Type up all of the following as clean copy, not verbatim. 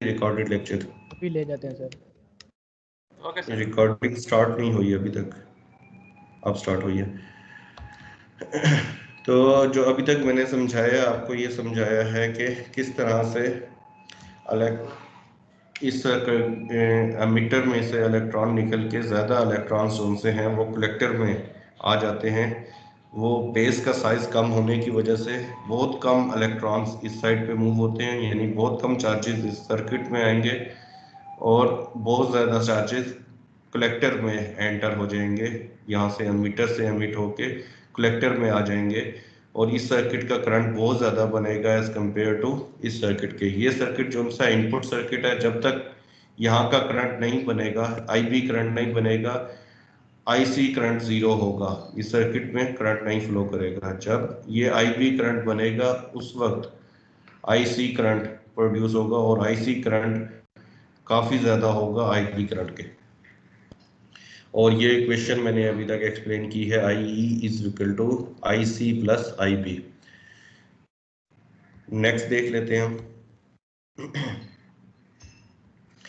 Recorded lecture अभी ले जाते हैं sir. Okay sir. Recording start नहीं हुई अभी तक, अब स्टार्ट हुई है। तो जो अभी तक मैंने समझाया आपको, ये समझाया है कि किस तरह से इस एमिटर में से इलेक्ट्रॉन निकल के ज़्यादा इलेक्ट्रॉन्स जो से हैं वो कलेक्टर में आ जाते हैं। वो बेस का साइज़ कम होने की वजह से बहुत कम इलेक्ट्रॉन्स इस साइड पे मूव होते हैं, यानी बहुत कम चार्जेस इस सर्किट में आएंगे और बहुत ज़्यादा चार्जेस कलेक्टर में एंटर हो जाएंगे। यहाँ से एमिटर से एमिट होके कलेक्टर में आ जाएंगे और इस सर्किट का करंट बहुत ज़्यादा बनेगा एज कम्पेयर टू इस सर्किट के। ये सर्किट जो सा इनपुट सर्किट है, जब तक यहाँ का करंट नहीं बनेगा, IB करंट नहीं बनेगा, IC करंट ज़ीरो होगा, इस सर्किट में करंट नहीं फ्लो करेगा। जब ये IB करंट बनेगा उस वक्त IC करंट प्रोड्यूस होगा और IC करंट काफ़ी ज़्यादा होगा IB करंट के। और ये इक्वेशन मैंने अभी तक एक्सप्लेन की है, IE is equal to IC plus IB। Next देख लेते हैं हम।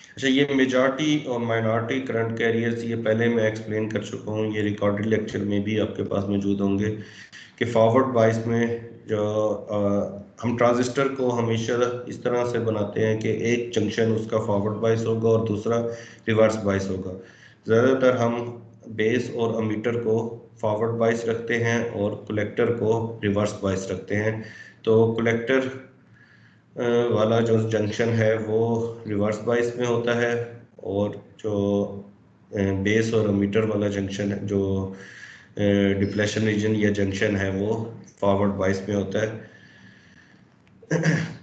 अच्छा, ये मेजॉरिटी और माइनॉरिटी करंट कैरियर्स ये पहले मैं एक्सप्लेन कर चुका हूँ, ये रिकॉर्डेड लेक्चर में भी आपके पास मौजूद होंगे कि फॉरवर्ड बायस में जो हम ट्रांजिस्टर को हमेशा इस तरह से बनाते हैं कि एक जंक्शन उसका फॉरवर्ड बायस होगा और दूसरा रिवर्स बायस होगा। ज़्यादातर हम बेस और अमीटर को फॉरवर्ड बायस रखते हैं और कलेक्टर को रिवर्स बायस रखते हैं। तो कलेक्टर वाला जो जंक्शन है वो रिवर्स बायस में होता है और जो बेस और अमीटर वाला जंक्शन है, जो डिप्लेशन रीजन या जंक्शन है, वो फॉरवर्ड बायस में होता है।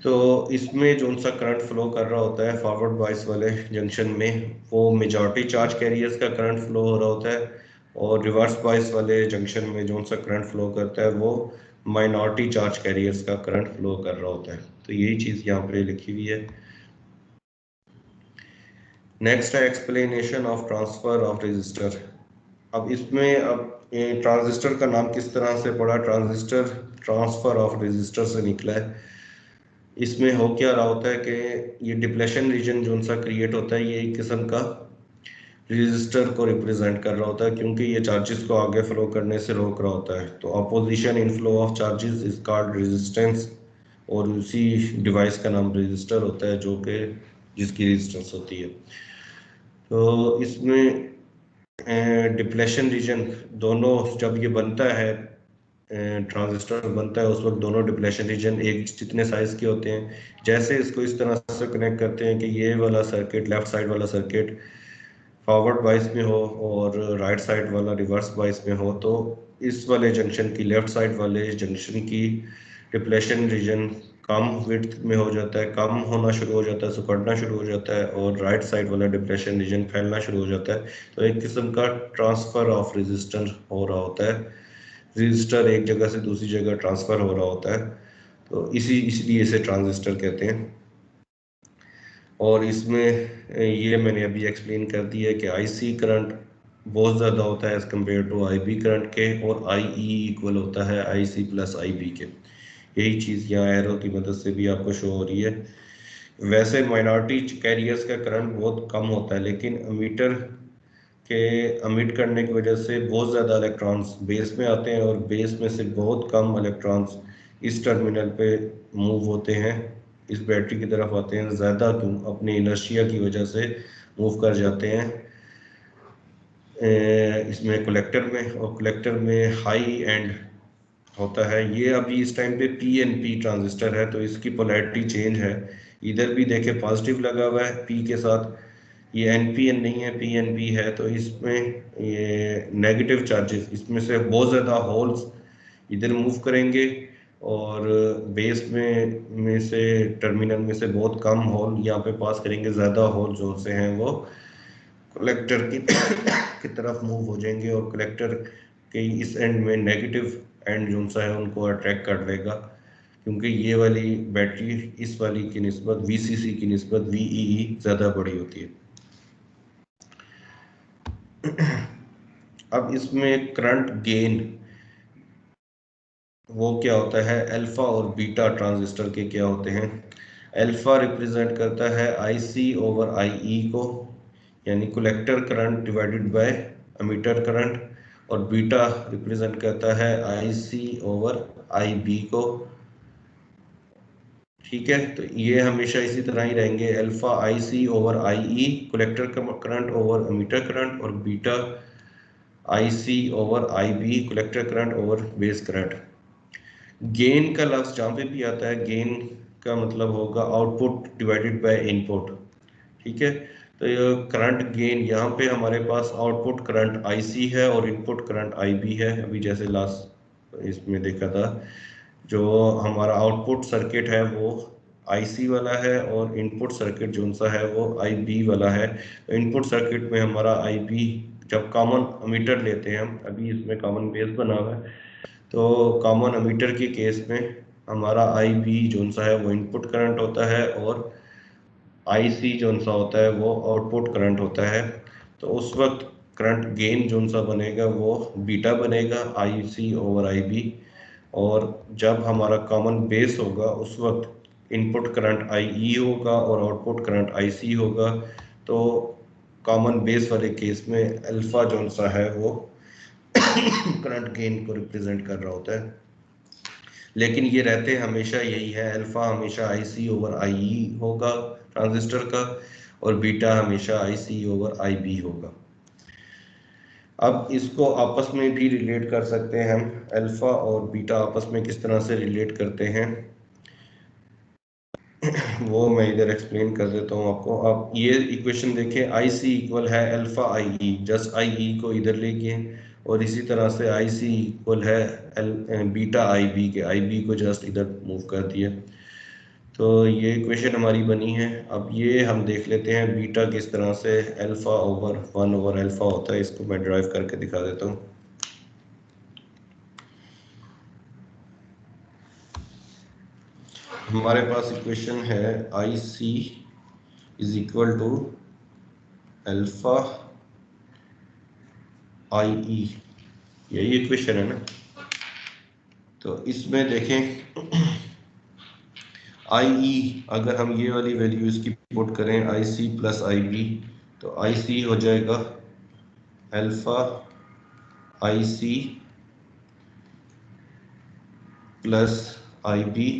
तो इसमें जो सा करंट फ्लो कर रहा होता है फॉरवर्ड बायस वाले जंक्शन में, वो मेजॉरिटी चार्ज कैरियर्स का करंट फ्लो हो रहा होता है और रिवर्स बायस वाले जंक्शन में जो सा करंट फ्लो करता है वो माइनॉरिटी चार्ज कैरियर्स का करंट फ्लो कर रहा होता है। तो यही चीज़ यहाँ पे लिखी हुई है। नेक्स्ट है explanation of transfer of resistor. अब इसमें अब ट्रांजिस्टर का नाम किस तरह से पड़ा, ट्रांजिस्टर ट्रांसफर ऑफ रेजिस्टर से निकला है। इसमें हो क्या रहा होता है कि ये डिप्लेशन रीजन जो सा क्रिएट होता है, ये एक किस्म का रेजिस्टर को रिप्रेजेंट कर रहा होता है, क्योंकि ये चार्जेस को आगे फ्लो करने से रोक रहा होता है। तो opposition inflow of charges is called resistance, और उसी डिवाइस का नाम रेजिस्टर होता है जो कि जिसकी रेजिस्टेंस होती है। तो इसमें डिप्लेशन रीजन दोनों जब ये बनता है, ट्रांजिस्टर बनता है, उस वक्त दोनों डिप्लेशन रीजन एक जितने साइज के होते हैं। जैसे इसको इस तरह से कनेक्ट करते हैं कि ये वाला सर्किट, लेफ्ट साइड वाला सर्किट फॉरवर्ड बायस में हो और राइट साइड वाला रिवर्स बायस में हो, तो इस वाले जंक्शन की, लेफ्ट साइड वाले जंक्शन की डिप्लेशन रीजन कम विड्थ में हो जाता है, कम होना शुरू हो जाता है, सिकुड़ना शुरू हो जाता है, और राइट साइड वाला डिप्लेशन रीजन फैलना शुरू हो जाता है। तो एक किस्म का ट्रांसफर ऑफ रेजिस्टेंस हो रहा होता है, रेजिस्टर एक जगह से दूसरी जगह ट्रांसफर हो रहा होता है। तो इसलिए इसे ट्रांजिस्टर कहते हैं। और इसमें ये मैंने अभी एक्सप्लेन कर दिया है कि IC करंट बहुत ज़्यादा होता है as compare to IB current के, और IE इक्वल होता है IC प्लस IB के। यही चीज़ यहाँ एरो की मदद से भी आपको शो हो रही है। वैसे माइनॉरिटी कैरियर्स का करंट बहुत कम होता है, लेकिन अमीटर के अमिट करने की वजह से बहुत ज़्यादा इलेक्ट्रॉन्स बेस में आते हैं और बेस में से बहुत कम इलेक्ट्रॉन्स इस टर्मिनल पे मूव होते हैं, इस बैटरी की तरफ आते हैं। ज़्यादा अपनी इनर्शिया की वजह से मूव कर जाते हैं इसमें कलेक्टर में, और कलेक्टर में हाई एंड होता है। ये अभी इस टाइम पे PNP ट्रांजिस्टर है, तो इसकी पोलैरिटी चेंज है। इधर भी देखें पॉजिटिव लगा हुआ है P के साथ, ये NPN नहीं है, PNP है। तो इसमें ये नेगेटिव चार्जेस, इसमें से बहुत ज़्यादा होल्स इधर मूव करेंगे और बेस में से टर्मिनल में से बहुत कम होल यहाँ पे पास करेंगे। ज़्यादा होल जो से हैं वो कलेक्टर की तरफ मूव हो जाएंगे और कलेक्टर के इस एंड में नेगेटिव एंड जो सा है उनको अट्रैक्ट कर लेगा, क्योंकि ये वाली बैटरी इस वाली की निस्बत, VCC की निस्बत VEE ज़्यादा बड़ी होती है। अब इसमें करंट गेन वो क्या होता है, अल्फा और बीटा ट्रांजिस्टर के क्या होते हैं। अल्फा रिप्रेजेंट करता है IC ओवर IE को, यानी collector current divided by emitter current, और बीटा रिप्रेजेंट करता है IC ओवर IB को। ठीक है, तो ये हमेशा इसी तरह ही रहेंगे, alpha IC over IE collector current over emitter current, और beta IC over IB collector current over base current. Gain का लफ्ज जहाँ पे भी आता है, गेन का मतलब होगा आउटपुट डिवाइडेड बाय इनपुट। ठीक है, तो ये करंट गेन, यहाँ पे हमारे पास आउटपुट करंट IC है और इनपुट करंट IB है। अभी जैसे लास्ट इसमें देखा था, जो हमारा आउटपुट सर्किट है वो IC वाला है और इनपुट सर्किट जो सा है वो IB वाला है। तो इनपुट सर्किट में हमारा IB, जब कॉमन एमीटर लेते हैं हम, अभी इसमें कॉमन बेस बना हुआ है, तो कॉमन एमीटर के केस में हमारा IB जो सा है वो इनपुट करंट होता है और IC जो सा होता है वो आउटपुट करंट होता है। तो उस वक्त करंट गेन जो सा बनेगा वो बीटा बनेगा IC ओवर IB, और जब हमारा कॉमन बेस होगा उस वक्त इनपुट करंट IE होगा और आउटपुट करंट IC होगा। तो कॉमन बेस वाले केस में अल्फा जो सा है वो करंट गेन को रिप्रेजेंट कर रहा होता है, लेकिन ये रहते हमेशा यही है, अल्फा हमेशा IC ओवर IE होगा ट्रांजिस्टर का, और बीटा हमेशा IC ओवर IB होगा। अब इसको आपस में भी रिलेट कर सकते हैं हम, अल्फा और बीटा आपस में किस तरह से रिलेट करते हैं वो मैं इधर एक्सप्लेन कर देता हूँ आपको। आप ये इक्वेशन देखें, IC इक्वल है अल्फा IE, जस्ट IE को इधर लेके, और इसी तरह से IC इक्वल है बीटा IB के, IB को जस्ट इधर मूव कर दिया। तो ये इक्वेशन हमारी बनी है। अब ये हम देख लेते हैं बीटा किस तरह से अल्फा ओवर 1 ओवर अल्फा होता है, इसको मैं ड्राइव करके दिखा देता हूँ। हमारे पास इक्वेशन है IC is equal to alpha IE, यही इक्वेशन है ना। तो इसमें देखें IE, अगर हम ये वाली वैल्यू इसकी पुट करें IC प्लस IB, तो IC हो जाएगा अल्फा IC प्लस IB।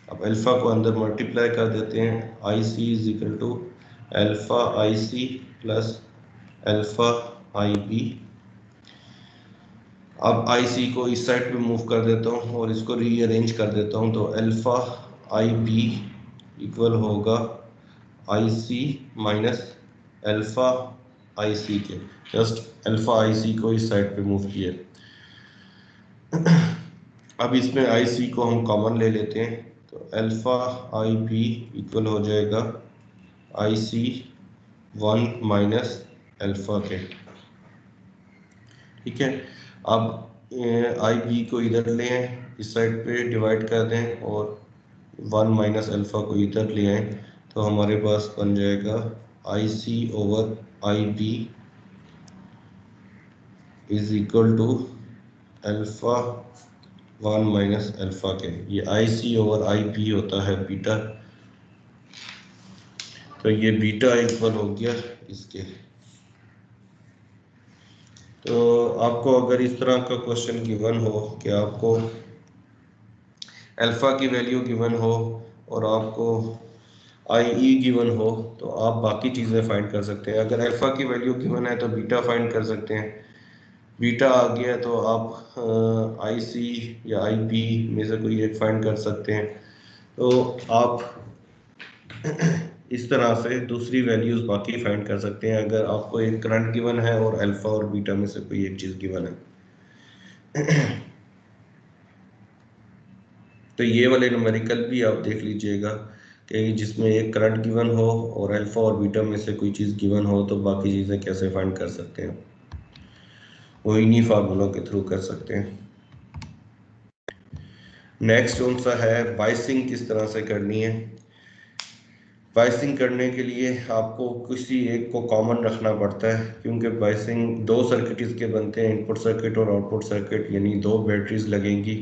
अब अल्फा को अंदर मल्टीप्लाई कर देते हैं, IC is equal to alpha IC plus alpha IB। अब IC को इस साइड पे मूव कर देता हूँ और इसको रीअरेंज कर देता हूँ, तो अल्फा IB इक्वल होगा IC माइनस अल्फा IC के, जस्ट अल्फा IC को इस साइड पे मूव किया। अब इसमें IC को हम कॉमन ले लेते हैं, तो अल्फा IB इक्वल हो जाएगा IC 1 माइनस अल्फा के। ठीक है, अब IB को इधर ले आए, इस साइड पे डिवाइड कर दें, और 1 माइनस अल्फा को इधर ले आए, तो हमारे पास बन जाएगा IC over IB is equal to alpha 1 minus alpha के। ये IC ओवर IB होता है बीटा, तो ये बीटा इक्वल हो गया इसके। तो आपको अगर इस तरह का क्वेश्चन गिवन हो कि आपको अल्फा की वैल्यू गिवन हो और आपको IE गिवन हो, तो आप बाकी चीज़ें फाइंड कर सकते हैं। अगर अल्फा की वैल्यू गिवन है तो बीटा फाइंड कर सकते हैं, बीटा आ गया तो आप IC या IB में से कोई एक फाइंड कर सकते हैं। तो आप इस तरह से दूसरी वैल्यूज बाकी फाइंड कर सकते हैं, अगर आपको एक करंट गिवन है और अल्फा और बीटा में से कोई एक चीज़ गिवन है। तो ये वाले न्यूमेरिकल भी आप देख लीजिएगा कि जिसमें एक करंट गिवन हो और अल्फा और बीटा में से कोई चीज़ गिवन हो, तो बाकी चीज़ें कैसे फाइंड कर सकते हैं, वो इन्हीं फार्मूलों के थ्रू कर सकते हैं। नेक्स्ट कौन सा है, बाइसिंग किस तरह से करनी है। बाइसिंग करने के लिए आपको किसी एक को कॉमन रखना पड़ता है, क्योंकि बाइसिंग दो सर्किट इसके बनते हैं, इनपुट सर्किट और आउटपुट सर्किट, यानी दो बैटरीज लगेंगी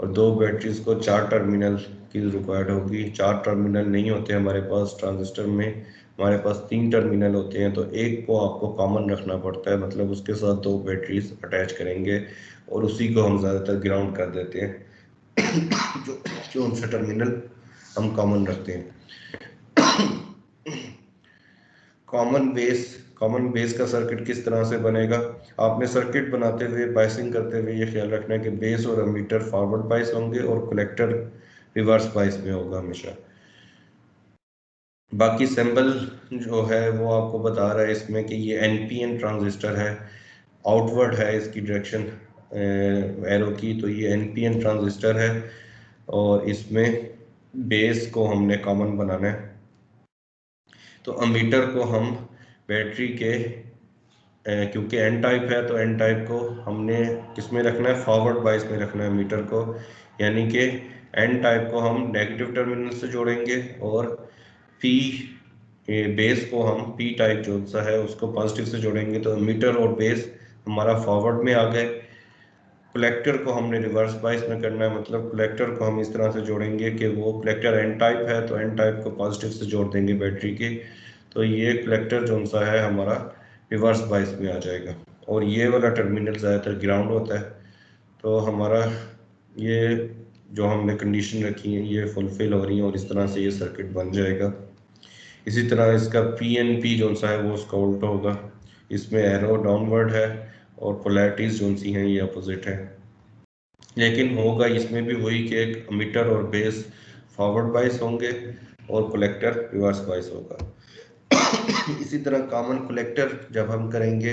और 2 बैटरीज को 4 टर्मिनल की रिक्वायर्ड होगी। 4 टर्मिनल नहीं होते हमारे पास ट्रांजिस्टर में, हमारे पास 3 टर्मिनल होते हैं, तो एक को आपको कॉमन रखना पड़ता है, मतलब उसके साथ 2 बैटरीज अटैच करेंगे और उसी को हम ज़्यादातर ग्राउंड कर देते हैं जो उनसे टर्मिनल हम कॉमन रखते हैं। कॉमन बेस का सर्किट किस तरह से बनेगा? आपने सर्किट बनाते हुए बायसिंग करते हुए ये ख्याल रखना है कि बेस और एमीटर फॉरवर्ड बायस होंगे और कलेक्टर रिवर्स बायस में होगा हमेशा। बाकी सिंबल जो है वो आपको बता रहा है इसमें कि ये एनपीएन ट्रांजिस्टर है, आउटवर्ड है इसकी डायरेक्शन एरो की, तो ये एनपीएन ट्रांजिस्टर है और इसमें बेस को हमने कॉमन बनाना है। तो अमीटर को हम बैटरी के क्योंकि एन टाइप है तो एन टाइप को हमने किस में रखना है? फॉरवर्ड बायस में रखना है मीटर को, यानी कि एन टाइप को हम नेगेटिव टर्मिनल से जोड़ेंगे और पी बेस को हम पी टाइप जो सा है उसको पॉजिटिव से जोड़ेंगे, तो मीटर और बेस हमारा फॉरवर्ड में आ गए। कलेक्टर को हमने रिवर्स बायस में करना है, मतलब कलेक्टर को हम इस तरह से जोड़ेंगे कि वो कलेक्टर एन टाइप है तो एन टाइप को पॉजिटिव से जोड़ देंगे बैटरी के, तो ये कलेक्टर जो सा है हमारा रिवर्स बायस में आ जाएगा। और ये वाला टर्मिनल ज़्यादातर ग्राउंड होता है, तो हमारा ये जो हमने कंडीशन रखी है ये फुलफिल हो रही है और इस तरह से ये सर्किट बन जाएगा। इसी तरह इसका पी जो सा है वो उसका उल्टा होगा, इसमें एरो डाउनवर्ड है और पोलैरिटीज जो सी हैं ये अपोजिट है, लेकिन होगा इसमें भी वही कि एक मीटर और बेस फॉरवर्ड बायस होंगे और कलेक्टर रिवर्स बायस होगा। इसी तरह कॉमन कलेक्टर जब हम करेंगे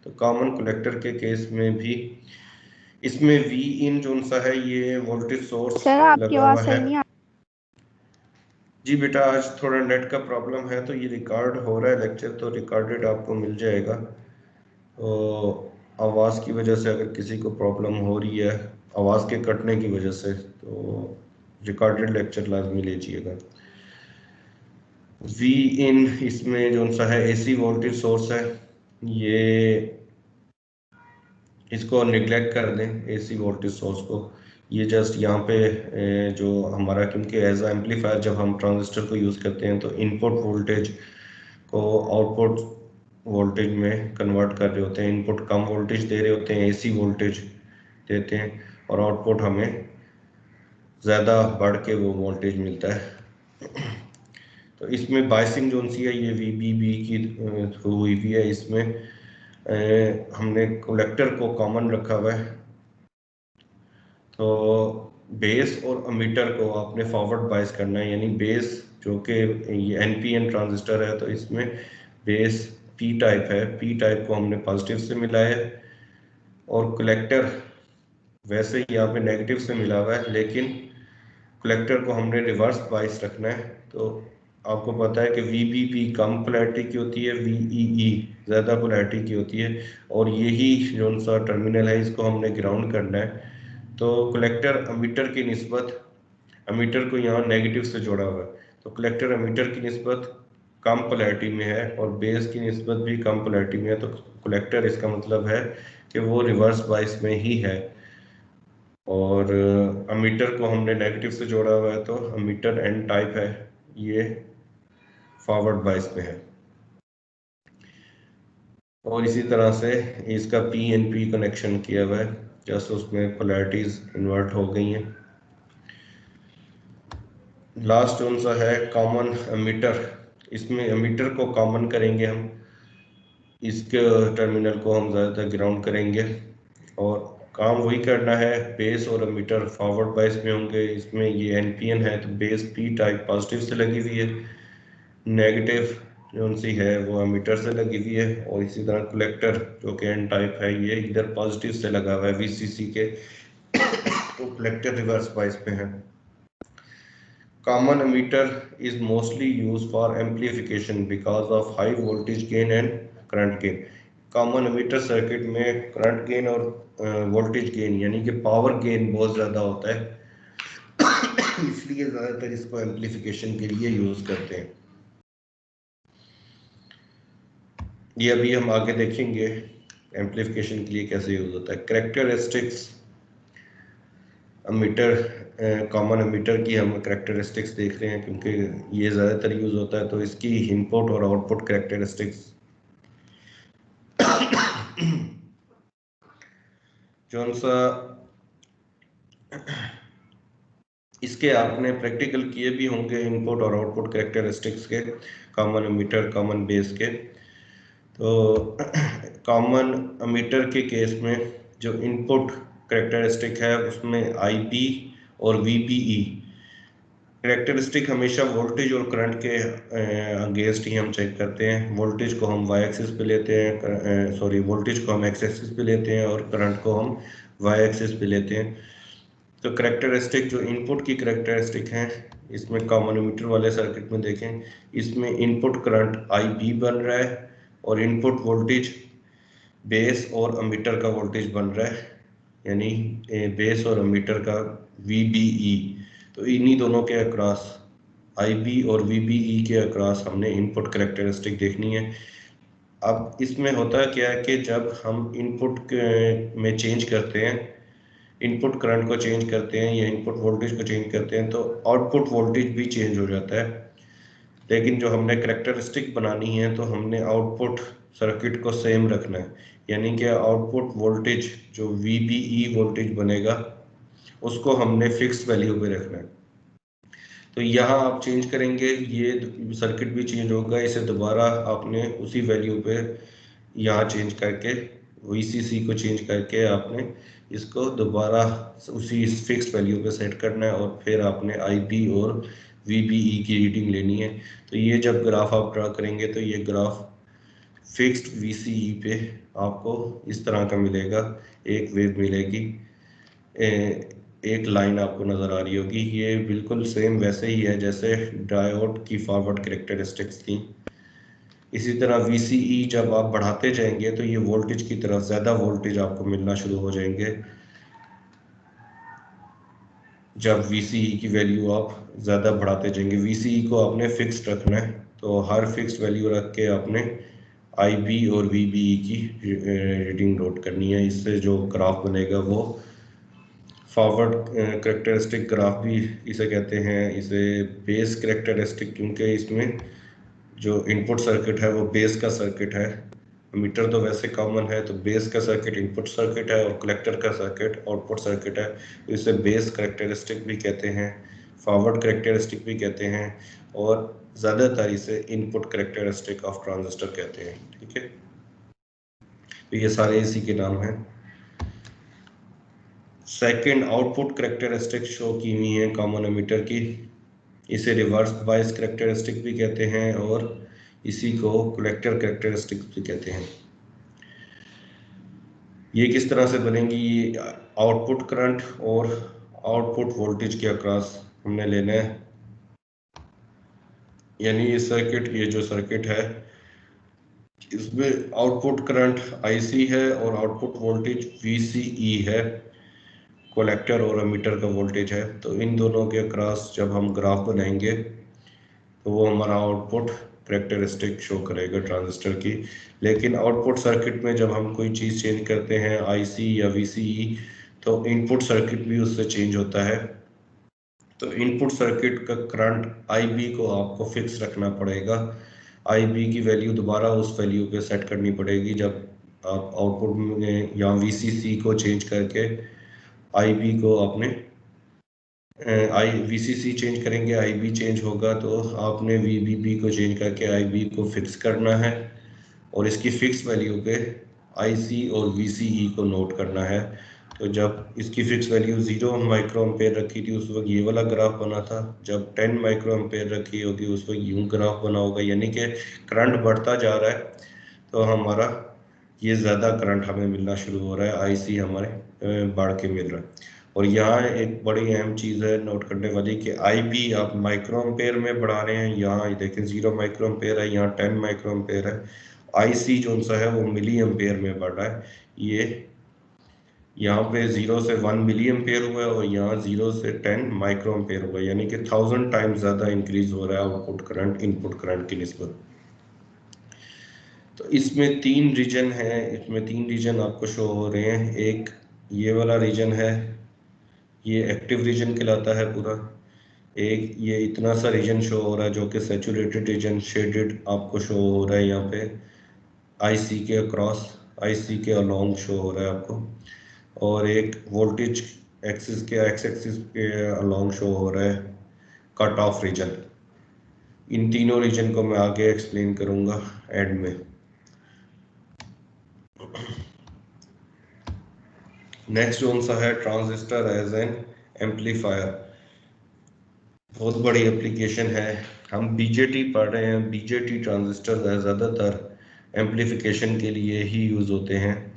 तो कॉमन कलेक्टर के केस में भी इसमें वी इन जो सा है ये वोल्टेज सोर्स सर आपकी लगा हुआ आवाज है। सही नहीं आ जी बेटा, आज थोड़ा नेट का प्रॉब्लम है तो ये रिकॉर्ड हो रहा है लेक्चर, तो रिकॉर्डेड आपको मिल जाएगा। तो आवाज़ की वजह से अगर किसी को प्रॉब्लम हो रही है आवाज़ के कटने की वजह से, तो रिकॉर्डेड लेक्चर लाजमी लीजिएगा। वी इन इसमें जो सा है एसी वोल्टेज सोर्स है, ये इसको निगलेक्ट कर दें एसी वोल्टेज सोर्स को। ये जस्ट यहाँ पे जो हमारा, क्योंकि एज एम्पलीफायर जब हम ट्रांजिस्टर को यूज़ करते हैं तो इनपुट वोल्टेज को आउटपुट वोल्टेज में कन्वर्ट कर रहे होते हैं। इनपुट कम वोल्टेज दे रहे होते हैं, एसी वोल्टेज देते हैं, और आउटपुट हमें ज़्यादा बढ़ के वो वोल्टेज मिलता है। तो इसमें बायसिंग जो सी है ये वी की थ्रू हुई हुई है। इसमें हमने कलेक्टर को कॉमन रखा हुआ है, तो बेस और अमीटर को आपने फॉरवर्ड बायस करना है, यानी बेस जो कि ये एनपीएन ट्रांजिस्टर है तो इसमें बेस पी टाइप है, पी टाइप को हमने पॉजिटिव से मिलाया है, और कलेक्टर वैसे ही यहाँ पे नेगेटिव से मिला हुआ है, लेकिन कलेक्टर को हमने रिवर्स बायस रखना है। तो आपको पता है कि वीबीपी कम पोलैरिटी की होती है, वीईई ज़्यादा पोलैरिटी की होती है, और यही जो सा टर्मिनल है इसको हमने ग्राउंड करना है। तो कलेक्टर अमीटर की निस्बत, अमीटर को यहाँ नेगेटिव से जोड़ा हुआ है, तो कलेक्टर अमीटर की निस्बत कम पोलैरिटी में है और बेस की निस्बत भी कम पोलैरिटी में है, तो कलेक्टर इसका मतलब है कि वो रिवर्स बायस में ही है। और अमीटर को हमने नेगेटिव से जोड़ा हुआ है, तो अमीटर एन टाइप है, ये फॉरवर्ड बायस में है। और इसी तरह से इसका पी एन पी कनेक्शन किया हुआ है, जैसे उसमें पोलैरिटीज इन्वर्ट हो गई हैं। लास्ट कौन सा है? Common ammeter. इसमें एमीटर को कॉमन करेंगे हम, इसके टर्मिनल को हम ज़्यादातर ग्राउंड करेंगे, और काम वही करना है। बेस और एमीटर फॉरवर्ड बायस में होंगे। इसमें ये एनपीएन है तो बेस पी टाइप पॉजिटिव से लगी हुई है, नेगेटिव जो सी है वो एमीटर से लगी हुई है, और इसी तरह कलेक्टर जो कि एन टाइप है ये इधर पॉजिटिव से लगा हुआ है वीसीसी के, तो कलेक्टर रिवर्स बायस पे है। Common emitter is mostly used for amplification because of high voltage gain and current gain. Common emitter circuit में करंट गेन और वोल्टेज गेन यानी कि पावर गेन बहुत ज़्यादा होता है, इसलिए ज़्यादातर इसको एम्पलीफिकेशन के लिए यूज़ करते हैं। ये अभी हम आगे देखेंगे एम्पलीफिकेशन के लिए कैसे यूज़ होता है। कैरेक्टरिस्टिक्स, एमिटर कॉमन एमिटर की हम करेक्टरिस्टिक्स देख रहे हैं, क्योंकि ये ज़्यादातर यूज़ होता है, तो इसकी इनपुट और आउटपुट करेक्टरिस्टिक्स जो सा इसके आपने प्रैक्टिकल किए भी होंगे, इनपुट और आउटपुट करेक्टरिस्टिक्स के, कॉमन एमिटर कॉमन बेस के। तो कॉमन एमिटर के केस में जो इनपुट करेक्टरिस्टिक है उसमें IB और VBE करेक्टरिस्टिक हमेशा वोल्टेज और करंट के अगेंस्ट ही हम चेक करते हैं। वोल्टेज को हम वाई एक्सिस पे लेते हैं, सॉरी वोल्टेज को हम एक्स एक्सिस पे लेते हैं और करंट को हम वाई एक्सिस पे लेते हैं। तो करेक्टरिस्टिक जो इनपुट की करेक्टरिस्टिक हैं, इसमें कॉमन एमिटर वाले सर्किट में देखें, इसमें इनपुट करंट IB बन रहा है और इनपुट वोल्टेज बेस और एमिटर का वोल्टेज बन रहा है, यानी बेस और एमिटर का VBE। तो इन्हीं दोनों के अक्रॉस IB और VBE के अक्रॉस हमने इनपुट करेक्टरिस्टिक देखनी है। अब इसमें होता क्या है कि जब हम इनपुट में चेंज करते हैं, इनपुट करंट को चेंज करते हैं या इनपुट वोल्टेज को चेंज करते हैं, तो आउटपुट वोल्टेज भी चेंज हो जाता है। लेकिन जो हमने करेक्टरिस्टिक बनानी है तो हमने आउटपुट सर्किट को सेम रखना है, यानी कि आउटपुट वोल्टेज जो VBE वोल्टेज बनेगा उसको हमने फिक्स वैल्यू पे रखना है। तो यहाँ आप चेंज करेंगे, ये सर्किट भी चेंज होगा, इसे दोबारा आपने उसी वैल्यू पे यहाँ चेंज करके VCC को चेंज करके आपने इसको दोबारा उसी फिक्स वैल्यू पे सेट करना है और फिर आपने IB और VBE की रीडिंग लेनी है। तो ये जब ग्राफ आप ड्रा करेंगे तो ये ग्राफ फिक्स्ड VCE पे आपको इस तरह का मिलेगा, एक वेव मिलेगी, एक लाइन आपको नज़र आ रही होगी। ये बिल्कुल सेम वैसे ही है जैसे डायोड की फॉरवर्ड करेक्टरिस्टिक्स थी। इसी तरह VCE जब आप बढ़ाते जाएंगे तो ये वोल्टेज की तरफ ज़्यादा वोल्टेज आपको मिलना शुरू हो जाएंगे। जब VCE की वैल्यू आप ज़्यादा बढ़ाते जाएंगे, VCE को आपने फिक्स्ड रखना है, तो हर फिक्स्ड वैल्यू रख के आपने IB और VBE की रीडिंग नोट करनी है। इससे जो ग्राफ बनेगा वो फॉरवर्ड करेक्टरिस्टिक ग्राफ भी इसे कहते हैं, इसे बेस करेक्टरिस्टिक, क्योंकि इसमें जो इनपुट सर्किट है वो बेस का सर्किट है। मीटर तो वैसे कॉमन है, तो बेस का सर्किट इनपुट सर्किट है और कलेक्टर का सर्किट आउटपुट सर्किट है, तो इसे बेस करेक्टरिस्टिक भी कहते हैं, फॉरवर्ड करेक्टरिस्टिक भी कहते हैं, और ज़्यादातर इसे इनपुट करेक्टरिस्टिक ऑफ ट्रांजिस्टर कहते हैं। ठीक है, तो ये सारे इसी के नाम हैं। सेकंड आउटपुट करेक्टरिस्टिक शो की हुई है कॉमन एमिटर की, इसे रिवर्स बायस करेक्टरिस्टिक भी कहते हैं और इसी को कलेक्टर करेक्टरिस्टिक भी कहते हैं। ये किस तरह से बनेंगी, आउटपुट करंट और आउटपुट वोल्टेज के अक्रॉस हमने लेना है, यानी ये सर्किट, ये जो सर्किट है इसमें आउटपुट करंट IC है और आउटपुट वोल्टेज VCE है, कलेक्टर और एमिटर का वोल्टेज है। तो इन दोनों के अक्रॉस जब हम ग्राफ बनाएंगे तो वो हमारा आउटपुट करेक्टरिस्टिक शो करेगा ट्रांजिस्टर की। लेकिन आउटपुट सर्किट में जब हम कोई चीज़ चेंज करते हैं IC या VCE, तो इनपुट सर्किट भी उससे चेंज होता है। तो इनपुट सर्किट का करंट IB को आपको फिक्स रखना पड़ेगा, IB की वैल्यू दोबारा उस वैल्यू पे सेट करनी पड़ेगी जब आप आउटपुट में या VCC को चेंज करके IB को आपने VCC चेंज करेंगे, IB चेंज होगा, तो आपने VBB को चेंज करके IB को फिक्स करना है और इसकी फिक्स वैल्यू पे IC और VCE को नोट करना है। तो जब इसकी फिक्स वैल्यू 0 माइक्रो एम्पेयर रखी थी उस वक्त ये वाला ग्राफ बना था, जब 10 माइक्रो एम्पेयर रखी होगी उस वक्त यूं ग्राफ बना होगा, यानी कि करंट बढ़ता जा रहा है तो हमारा ये ज़्यादा करंट हमें मिलना शुरू हो रहा है, IC हमारे बढ़ के मिल रहा है। और यहाँ एक बड़ी अहम चीज़ है नोट करने वाली कि IB आप माइक्रो एम्पेयर में बढ़ा रहे हैं, यहाँ देखें 0 माइक्रो एम्पेयर है, यहाँ 10 माइक्रो एम्पेयर है, IC जो सा है वो मिली एम्पेयर में बढ़ रहा है। ये यहाँ पे 0 से 1 मिली एम्पेयर हुआ है और यहाँ 0 से 10 माइक्रो एम्पेयर हुआ है, यानी कि 1000 टाइम्स ज़्यादा इंक्रीज हो रहा है आउटपुट करंट इनपुट करंट की निस्बत। तो इसमें 3 रीजन है, इसमें 3 रीजन आपको शो हो रहे हैं। एक ये वाला रीजन है ये एक्टिव रीजन कहलाता है पूरा। एक ये इतना सा रीजन शो हो रहा है जो कि सैचुरेटेड रीजन शेडेड आपको शो हो रहा है यहाँ पे, आईसी के अक्रॉस, आईसी के अलोंग शो हो रहा है आपको। और एक वोल्टेज एक्सिस के एक्स एक्सिस के अलोंग शो हो रहा है कट ऑफ रीजन। इन तीनों रीजन को मैं आगे एक्सप्लेन करूंगा एंड में। नेक्स्ट कौन सा है, ट्रांजिस्टर एज एन एम्पलीफायर। बहुत बड़ी एप्लीकेशन है। हम बीजेटी पढ़ रहे हैं। बीजेटी ट्रांजिस्टर ज़्यादातर एम्पलीफिकेशन के लिए ही यूज़ होते हैं।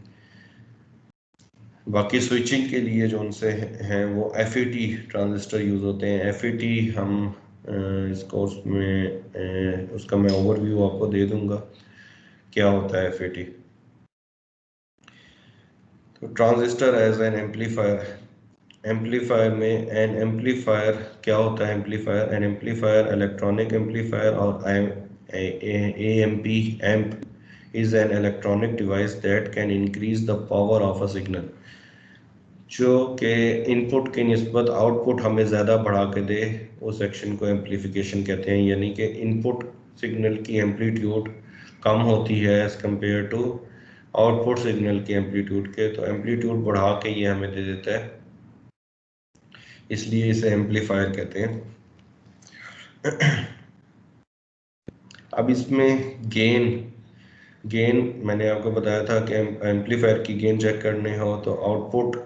बाकी स्विचिंग के लिए जो उनसे हैं वो एफईटी ट्रांजिस्टर यूज़ होते हैं। एफईटी हम इस कोर्स में उसका मैं ओवरव्यू आपको दे दूंगा क्या होता है एफईटी। तो transistor as an amplifier, amplifier में एन एम्पलीफायर क्या होता है, amplifier an amplifier electronic amplifier और AMP amp is an electronic device that can increase the power of a signal, जो कि इनपुट की निस्बत आउटपुट हमें ज़्यादा बढ़ा के दे, उस सेक्शन को एम्पलीफिकेशन कहते हैं। यानी कि इनपुट सिग्नल की एम्पलीट्यूड कम होती है as compare to output signal की एम्पलीट्यूड के, तो एम्पलीट्यूड बढ़ा के ये हमें दे देता है, इसलिए इसे एम्पलीफायर कहते हैं। अब इसमें गेन मैंने आपको बताया था कि एम्पलीफायर की गेन चेक करने हो तो आउटपुट,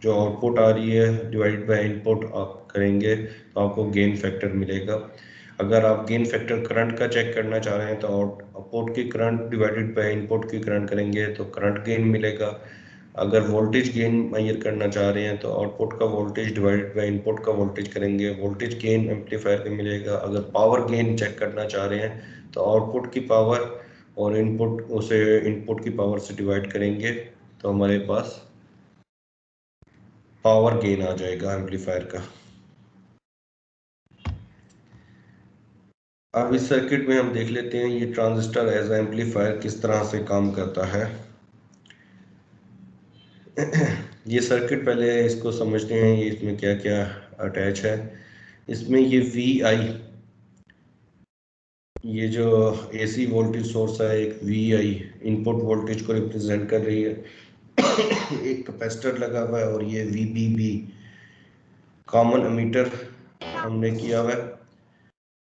जो आउटपुट आ रही है डिवाइड बाय इनपुट आप करेंगे तो आपको गेन फैक्टर मिलेगा। अगर आप गेन फैक्टर करंट का चेक करना चाह रहे हैं तो आउटपुट की करंट डिवाइडेड बाय इनपुट की करंट करेंगे तो करंट गेन मिलेगा। अगर वोल्टेज गेन मेजर करना चाह रहे हैं तो आउटपुट का वोल्टेज डिवाइडेड बाय इनपुट का वोल्टेज करेंगे, वोल्टेज गेन एम्पलीफायर का मिलेगा। अगर पावर गेन चेक करना चाह रहे हैं तो आउटपुट की पावर और इनपुट उसे इनपुट की पावर से डिवाइड करेंगे तो हमारे पास पावर गेन आ जाएगा एम्पलीफायर का। अब इस सर्किट में हम देख लेते हैं ये ट्रांजिस्टर एज एम्पलीफायर किस तरह से काम करता है। ये सर्किट पहले इसको समझते हैं, ये इसमें क्या क्या अटैच है। इसमें ये VI, ये जो AC वोल्टेज सोर्स है, एक VI इनपुट वोल्टेज को रिप्रेजेंट कर रही है। एक कैपेसिटर लगा हुआ है और ये VBB कॉमन एमीटर हमने किया हुआ है।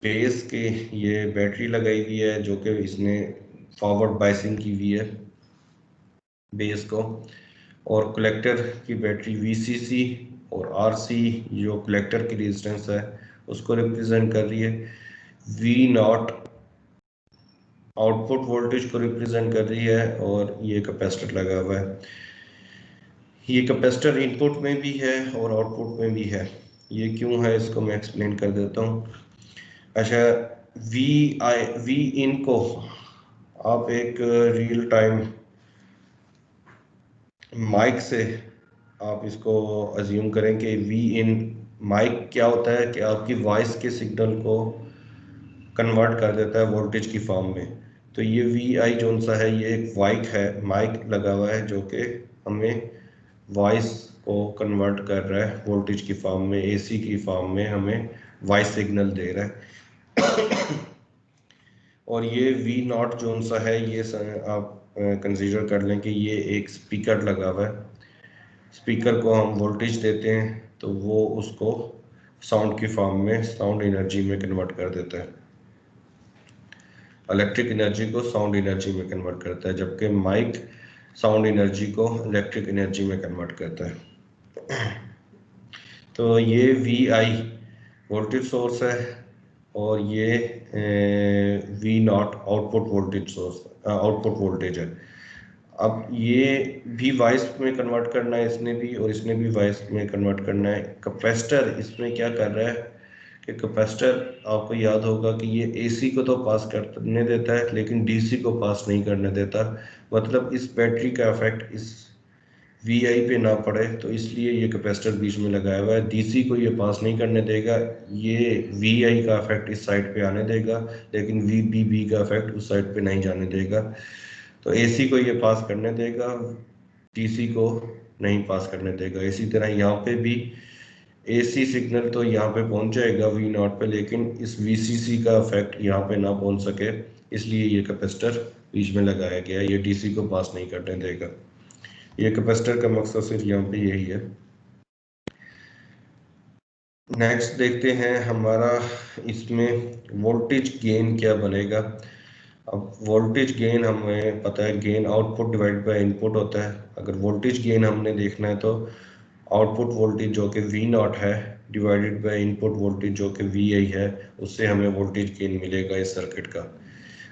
बेस के ये बैटरी लगाई हुई है जो कि इसने फॉरवर्ड बाइसिंग की हुई है बेस को, और कलेक्टर की बैटरी VCC और RC जो कलेक्टर की रेजिस्टेंस है उसको रिप्रेजेंट कर रही है। V0 आउटपुट वोल्टेज को रिप्रेजेंट कर रही है और ये कैपेसिटर लगा हुआ है। ये कैपेसिटर इनपुट में भी है और आउटपुट में भी है। ये क्यों है इसको मैं एक्सप्लेन कर देता हूँ। अच्छा, वी इन को आप एक रियल टाइम माइक से आप इसको अज्यूम करें कि वी इन माइक क्या होता है कि आपकी वॉइस के सिग्नल को कन्वर्ट कर देता है वोल्टेज की फॉर्म में। तो ये VI जो सा है ये एक माइक लगा हुआ है जो कि हमें वॉइस को कन्वर्ट कर रहा है वोल्टेज की फॉर्म में, AC की फॉर्म में हमें वॉइस सिग्नल दे रहा है। और ये V0 जो सा है ये आप कंसीडर कर लें कि ये एक स्पीकर लगा हुआ है। स्पीकर को हम वोल्टेज देते हैं तो वो उसको साउंड की फॉर्म में, साउंड एनर्जी में कन्वर्ट कर देता है, इलेक्ट्रिक एनर्जी को साउंड एनर्जी में कन्वर्ट करता है, जबकि माइक साउंड एनर्जी को इलेक्ट्रिक एनर्जी में कन्वर्ट करता है। तो ये VI वोल्टेज सोर्स है और ये V0 output voltage source, output voltage है। अब ये भी वॉइस में कन्वर्ट करना है इसने भी, और इसने भी वॉइस में कन्वर्ट करना है। कैपेसिटर इसमें क्या कर रहा है कि कैपेसिटर आपको याद होगा कि ये AC को तो पास करने देता है लेकिन DC को पास नहीं करने देता। मतलब इस बैटरी का इफेक्ट इस VI पे ना पड़े तो इसलिए ये कैपेसिटर बीच में लगाया हुआ है। DC को ये पास नहीं करने देगा, ये VI का इफेक्ट इस साइड पे आने देगा लेकिन VBB का इफेक्ट उस साइड पे नहीं जाने देगा। तो AC को ये पास करने देगा, DC को नहीं पास करने देगा। इसी तरह यहाँ पे भी AC सिग्नल तो यहाँ पे पहुंच जाएगा V नॉट पे, लेकिन इस VCC का इफेक्ट यहाँ पे ना पहुंच सके, इसलिए ये कैपेसिटर बीच में लगाया गया है। ये DC को पास नहीं करने देगा। ये कैपेसिटर का मकसद सिर्फ यहाँ पे यही है। नेक्स्ट देखते हैं हमारा इसमें वोल्टेज गेन क्या बनेगा। अब वोल्टेज गेन हमें पता है, gain output divide by input होता है। अगर वोल्टेज गेन हमने देखना है तो आउटपुट वोल्टेज जो कि V नॉट है डिवाइडेड बाय इनपुट वोल्टेज जो कि VI है, उससे हमें वोल्टेज गेन मिलेगा इस सर्किट का।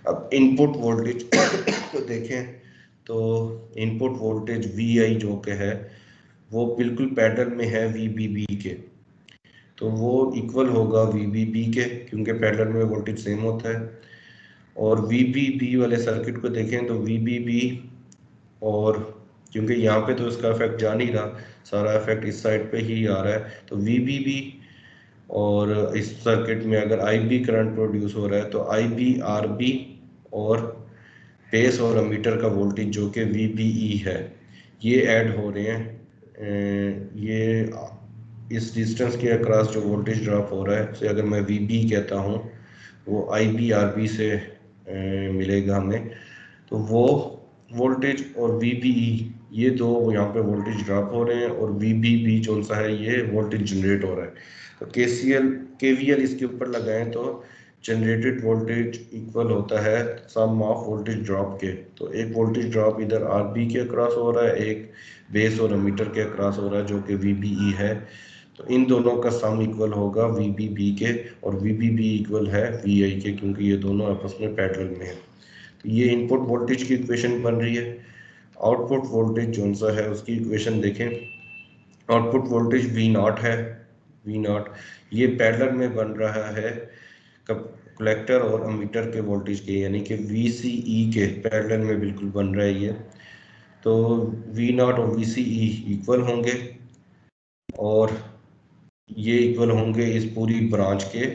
अब इनपुट वोल्टेज को देखें तो इनपुट वोल्टेज VI जो कि है वो बिल्कुल पैरेलल में है VBB के, तो वो इक्वल होगा VBB के, क्योंकि पैरेलल में वोल्टेज सेम होता है। और VBB वाले सर्किट को देखें तो VBB, और क्योंकि यहाँ पे तो इसका इफेक्ट जा नहीं रहा, सारा इफेक्ट इस साइड पे ही आ रहा है, तो VBB और इस सर्किट में अगर IB करंट प्रोड्यूस हो रहा है तो IB RB और बेस और अमीटर का वोल्टेज जो कि VBE है, ये ऐड हो रहे हैं। ये इस डिस्टेंस के अक्रॉस जो वोल्टेज ड्रॉप हो रहा है उसे अगर मैं VB कहता हूँ, वो IB RB से मिलेगा हमें। तो वो वोल्टेज और VBE ये दो यहाँ पे वोल्टेज ड्रॉप हो रहे हैं, और VBB जो सा है ये वोल्टेज जनरेट हो रहा है। तो KVL इसके ऊपर लगाएं तो जनरेटेड वोल्टेज इक्वल होता है सम ऑफ वोल्टेज ड्रॉप के। तो एक वोल्टेज ड्रॉप इधर RB के अक्रॉस हो रहा है, एक बेस और अमीटर के अक्रॉस हो रहा है जो कि VBE है। तो इन दोनों का सम इक्वल होगा VBB के, और VBB इक्वल है VI के, क्योंकि ये दोनों आपस में पैरेलल में है। तो ये इनपुट वोल्टेज की इक्वेशन बन रही है। आउटपुट वोल्टेज जो सा है उसकी इक्वेशन देखें। आउटपुट वोल्टेज V नॉट है, V नॉट ये पैरेलल में बन रहा है कलेक्टर और अमीटर के वोल्टेज के, यानी कि VCE के पैरेलल में बिल्कुल बन रहा है ये। तो V नॉट और VCE इक्वल होंगे, और ये इक्वल होंगे इस पूरी ब्रांच के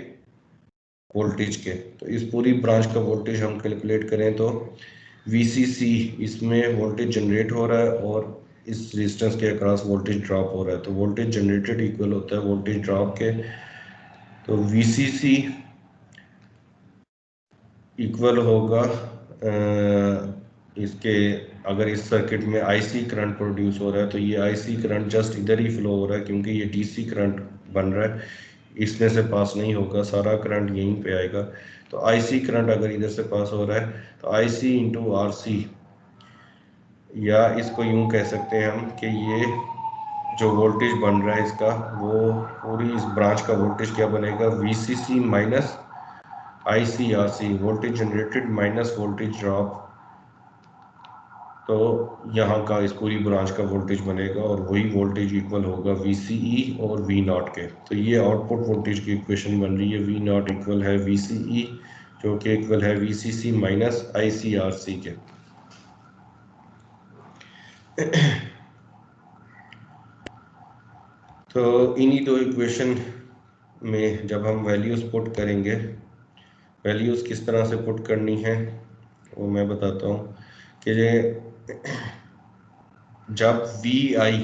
वोल्टेज के। तो इस पूरी ब्रांच का वोल्टेज हम कैलकुलेट करें तो VCC इसमें वोल्टेज जनरेट हो रहा है और इस रेजिस्टेंस के अक्रॉस वोल्टेज ड्रॉप हो रहा है, तो वोल्टेज जनरेटेड इक्वल होता है वोल्टेज ड्रॉप के। तो VCC इक्वल होगा इसके, अगर इस सर्किट में IC करंट प्रोड्यूस हो रहा है तो ये IC करंट जस्ट इधर ही फ्लो हो रहा है, क्योंकि ये DC करंट बन रहा है, इसमें से पास नहीं होगा, सारा करंट यहीं पे आएगा। तो IC करंट अगर इधर से पास हो रहा है तो IC इंटू RC, या इसको यूं कह सकते हैं हम कि ये जो वोल्टेज बन रहा है इसका, वो पूरी इस ब्रांच का वोल्टेज क्या बनेगा, VCC minus ICRC, voltage generated minus voltage drop. तो यहाँ का इस पूरी ब्रांच का वोल्टेज बनेगा, और वही वोल्टेज इक्वल होगा VCE और V नॉट के। तो ये आउटपुट वोल्टेज की इक्वेशन बन रही है, V नॉट इक्वल है VCE जो कि इक्वल है VCC माइनस ICRC के। तो इन्हीं दो इक्वेशन में जब हम वैल्यूज पुट करेंगे, वैल्यूज किस तरह से पुट करनी है वो मैं बताता हूँ कि जब VI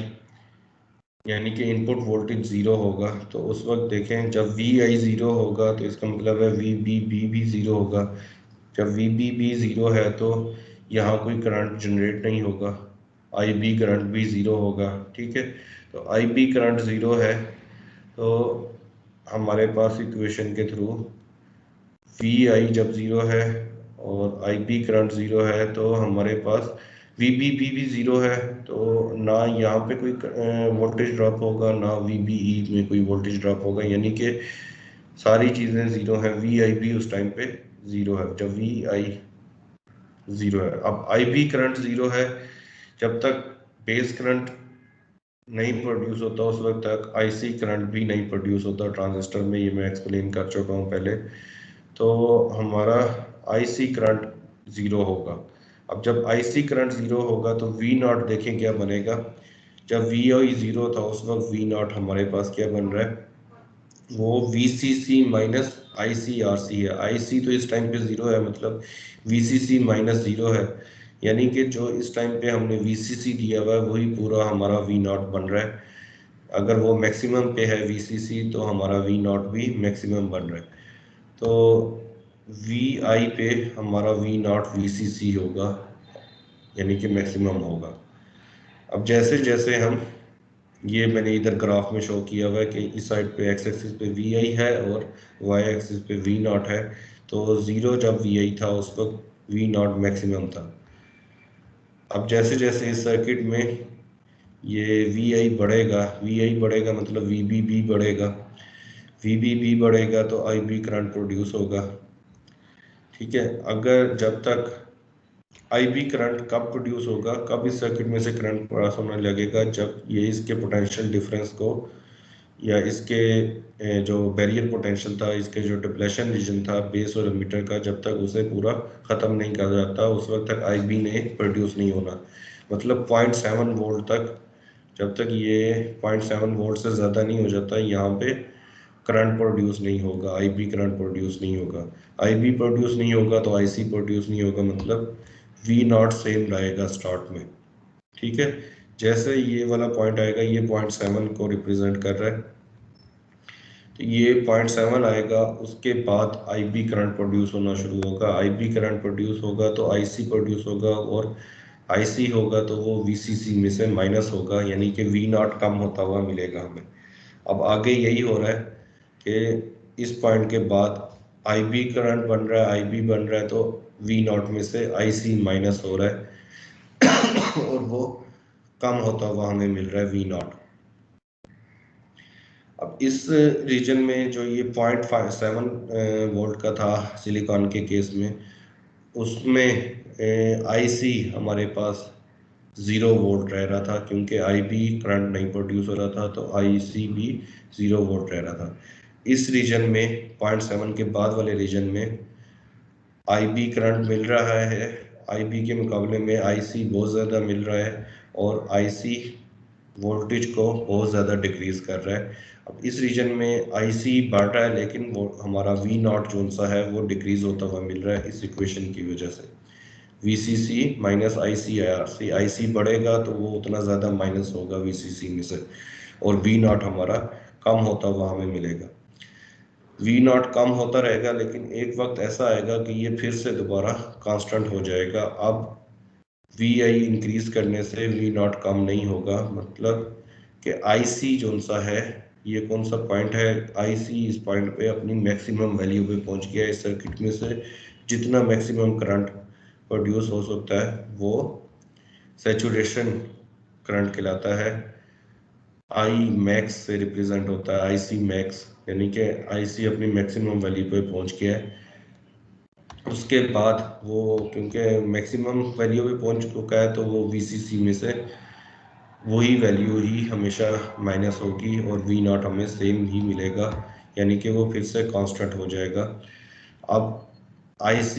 यानी कि इनपुट वोल्टेज ज़ीरो होगा तो उस वक्त देखें, जब VI ज़ीरो होगा तो इसका मतलब है VBB भी ज़ीरो होगा। जब VBB ज़ीरो है तो यहाँ कोई करंट जनरेट नहीं होगा, IB करंट भी ज़ीरो होगा। ठीक है, तो IB करंट ज़ीरो है तो हमारे पास इक्वेशन के थ्रू VI जब ज़ीरो है और IB करंट ज़ीरो है तो हमारे पास VBB भी ज़ीरो है, तो ना यहाँ पे कोई वोल्टेज ड्रॉप होगा, ना VBE में कोई वोल्टेज ड्रॉप होगा, यानी कि सारी चीज़ें ज़ीरो हैं। VIB उस टाइम पे ज़ीरो है जब VI ज़ीरो है। अब IB करंट ज़ीरो है जब तक बेस करंट नहीं प्रोड्यूस होता, उस वक्त तक IC करंट भी नहीं प्रोड्यूस होता ट्रांजिस्टर में, ये मैं एक्सप्लेन कर चुका हूँ पहले। तो हमारा IC करंट ज़ीरो होगा। अब जब IC करंट ज़ीरो होगा तो V नॉट देखें क्या बनेगा। जब VI ज़ीरो था उस वक्त V नॉट हमारे पास क्या बन रहा है, वो VCC माइनस ICRC है। IC तो इस टाइम पे ज़ीरो है, मतलब VCC माइनस ज़ीरो है, यानी कि जो इस टाइम पे हमने VCC दिया हुआ है वही पूरा हमारा V नॉट बन रहा है। अगर वो मैक्सिमम पे है VCC तो हमारा V नॉट भी मैक्सिमम बन रहा है। तो VI पे हमारा V नॉट VCC होगा, यानी कि मैक्सिमम होगा। अब जैसे जैसे हम, ये मैंने इधर ग्राफ में शो किया हुआ है कि इस साइड पे एक्स एक्सिस पे VI है और वाई एक्सिस पे V नॉट है। तो 0 जब VI था उस वक्त V नॉट मैक्सिमम था। अब जैसे जैसे इस सर्किट में ये VI बढ़ेगा मतलब VBB बढ़ेगा, VBB बढ़ेगा तो IB करंट प्रोड्यूस होगा। ठीक है, अगर जब तक IB करंट कब प्रोड्यूस होगा, कब इस सर्किट में से करंट पास होने लगेगा, जब ये इसके पोटेंशियल डिफरेंस को या इसके जो बैरियर पोटेंशियल था, इसके जो डिप्लेशन रीजन था बेस और एमिटर का, जब तक उसे पूरा ख़त्म नहीं कर जाता उस वक्त तक IB ने प्रोड्यूस नहीं होना। मतलब 0.7 वोल्ट तक, जब तक ये 0.7 वोल्ट से ज़्यादा नहीं हो जाता यहाँ पे करंट प्रोड्यूस नहीं होगा, IB करंट प्रोड्यूस नहीं होगा। IB प्रोड्यूस नहीं होगा तो IC प्रोड्यूस नहीं होगा, मतलब V नॉट सेम रहेगा स्टार्ट में। ठीक है, जैसे ये वाला पॉइंट आएगा, ये 0.7 को रिप्रेजेंट कर रहा है, तो ये 0.7 आएगा, उसके बाद IB करंट प्रोड्यूस होना शुरू होगा। IB करंट प्रोड्यूस होगा तो IC प्रोड्यूस होगा, और IC होगा तो वो VCC में से माइनस होगा, यानी कि V नॉट कम होता हुआ मिलेगा हमें। अब आगे यही हो रहा है कि इस पॉइंट के बाद IB करंट बन रहा है, IB बन रहा है तो V नॉट में से IC माइनस हो रहा है और वो कम होता हुआ हमें मिल रहा है V नॉट। अब इस रीजन में जो ये 0.7 वोल्ट का था सिलिकॉन के केस में, उसमें IC हमारे पास 0 वोल्ट रह रहा था, क्योंकि IB करंट नहीं प्रोड्यूस हो रहा था तो IC भी 0 वोल्ट रह रहा था। इस रीजन में 0.7 के बाद वाले रीजन में IB करंट मिल रहा है, IB के मुकाबले में IC बहुत ज़्यादा मिल रहा है, और IC वोल्टेज को बहुत ज़्यादा डिक्रीज कर रहा है। अब इस रीजन में IC बढ़ रहा है, लेकिन वो हमारा V नॉट जो सा है वो डिक्रीज होता हुआ मिल रहा है इस इक्वेशन की वजह से। VCC माइनस IC बढ़ेगा तो वो उतना ज़्यादा माइनस होगा VCC में से, और V नॉट हमारा कम होता हुआ हमें मिलेगा। V नॉट कम होता रहेगा, लेकिन एक वक्त ऐसा आएगा कि ये फिर से दोबारा कांस्टेंट हो जाएगा। अब VI इंक्रीज करने से V नॉट कम नहीं होगा, मतलब कि IC जो सा है, ये कौन सा पॉइंट है, IC इस पॉइंट पे अपनी मैक्सिमम वैल्यू पे पहुंच गया। इस सर्किट में से जितना मैक्सिमम करंट प्रोड्यूस हो सकता है वो सैचुरेशन करंट कहलाता है। I मैक्स से रिप्रेजेंट होता है, IC मैक्स, यानी कि IC अपनी मैक्सिमम वैल्यू पे पहुंच गया है। उसके बाद वो क्योंकि मैक्सिमम वैल्यू पे पहुंच चुका है तो वो VCC में से वही वैल्यू ही हमेशा माइनस होगी और V नॉट हमें सेम ही मिलेगा, यानी कि वो फिर से कांस्टेंट हो जाएगा। अब IC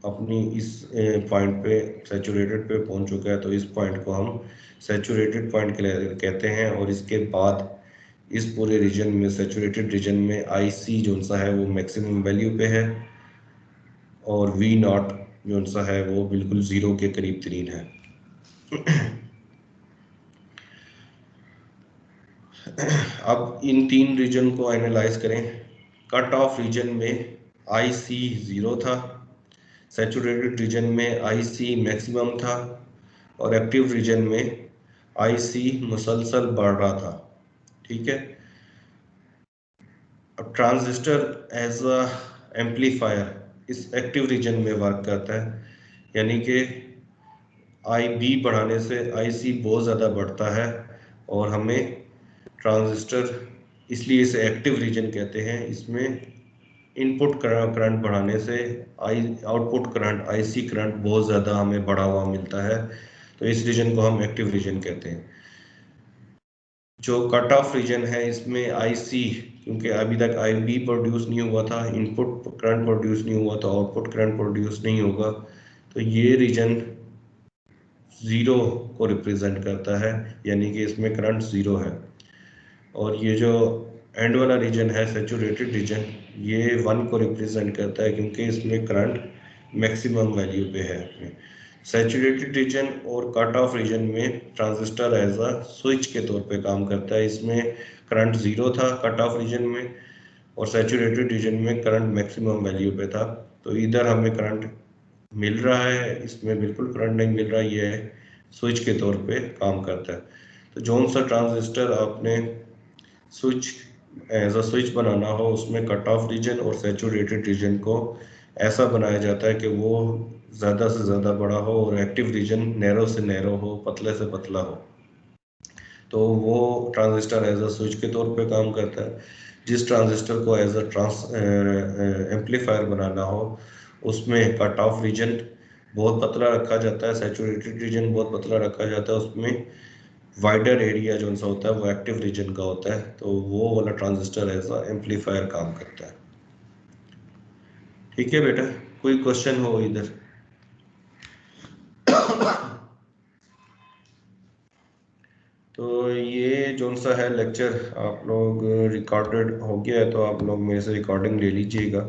अपनी इस पॉइंट पे सैचुरेटेड पे पहुंच चुका है, तो इस पॉइंट को हम सैचुरेटेड पॉइंट कहते हैं। और इसके बाद इस पूरे रीजन में, सैचुरेटेड रीजन में, IC जो सा है वो मैक्सिमम वैल्यू पे है, और V नॉट जो सा है वो बिल्कुल ज़ीरो के करीब तरीन है। अब इन तीन रीजन को एनालाइज करें। कट ऑफ रीजन में IC 0 था, सैचुरेटेड रीजन में IC मैक्सिमम था, और एक्टिव रीजन में IC मुसलसल बढ़ रहा था। ठीक है, अब ट्रांजिस्टर एज अ एम्पलीफायर इस एक्टिव रीजन में वर्क करता है, यानी कि IB बढ़ाने से IC बहुत ज़्यादा बढ़ता है, और हमें ट्रांजिस्टर, इसलिए इसे एक्टिव रीजन कहते हैं। इसमें इनपुट करंट बढ़ाने से आउटपुट करंट IC करंट बहुत ज़्यादा हमें बढ़ा हुआ मिलता है, तो इस रीजन को हम एक्टिव रीजन कहते हैं। जो कट ऑफ रीजन है इसमें IC, क्योंकि अभी तक IB प्रोड्यूस नहीं हुआ था, इनपुट करंट प्रोड्यूस नहीं हुआ, तो आउटपुट करंट प्रोड्यूस नहीं होगा, तो ये रीजन 0 को रिप्रेजेंट करता है, यानी कि इसमें करंट 0 है। और ये जो एंड वाला रीजन है सैचुरेटेड रीजन, ये 1 को रिप्रेजेंट करता है, क्योंकि इसमें करंट मैक्सिमम वैल्यू पे है। सैचुरेटेड रीजन और कट ऑफ रीजन में ट्रांजिस्टर एज अ स्विच के तौर पे काम करता है। इसमें करंट जीरो था कट ऑफ रीजन में, और सैचुरेटेड रीजन में करंट मैक्सिमम वैल्यू पे था। तो इधर हमें करंट मिल रहा है, इसमें बिल्कुल करंट नहीं मिल रहा, ये है स्विच के तौर पे काम करता है। तो जौन सा ट्रांजिस्टर आपने स्विच एज अ स्विच बनाना हो, उसमें कट ऑफ रीजन और सैचुरेटेड रीजन को ऐसा बनाया जाता है कि वो ज़्यादा से ज़्यादा बड़ा हो और एक्टिव रीजन नैरो से नैरो हो, पतले से पतला हो। तो वो ट्रांजिस्टर एज अ स्विच के तौर पे काम करता है। जिस ट्रांजिस्टर को एज अ एम्पलीफायर बनाना हो, उसमें कट ऑफ रीजन बहुत पतला रखा जाता है, सैचुरेटेड रीजन बहुत पतला रखा जाता है, उसमें वाइडर एरिया जो सा होता है वो एक्टिव रीजन का होता है। तो वो वाला ट्रांजिस्टर एज अ एम्पलीफायर काम करता है। ठीक है बेटा, कोई क्वेश्चन हो इधर? तो ये जो सा है लेक्चर आप लोग रिकॉर्डेड हो गया है, तो आप लोग मेरे से रिकॉर्डिंग ले लीजिएगा।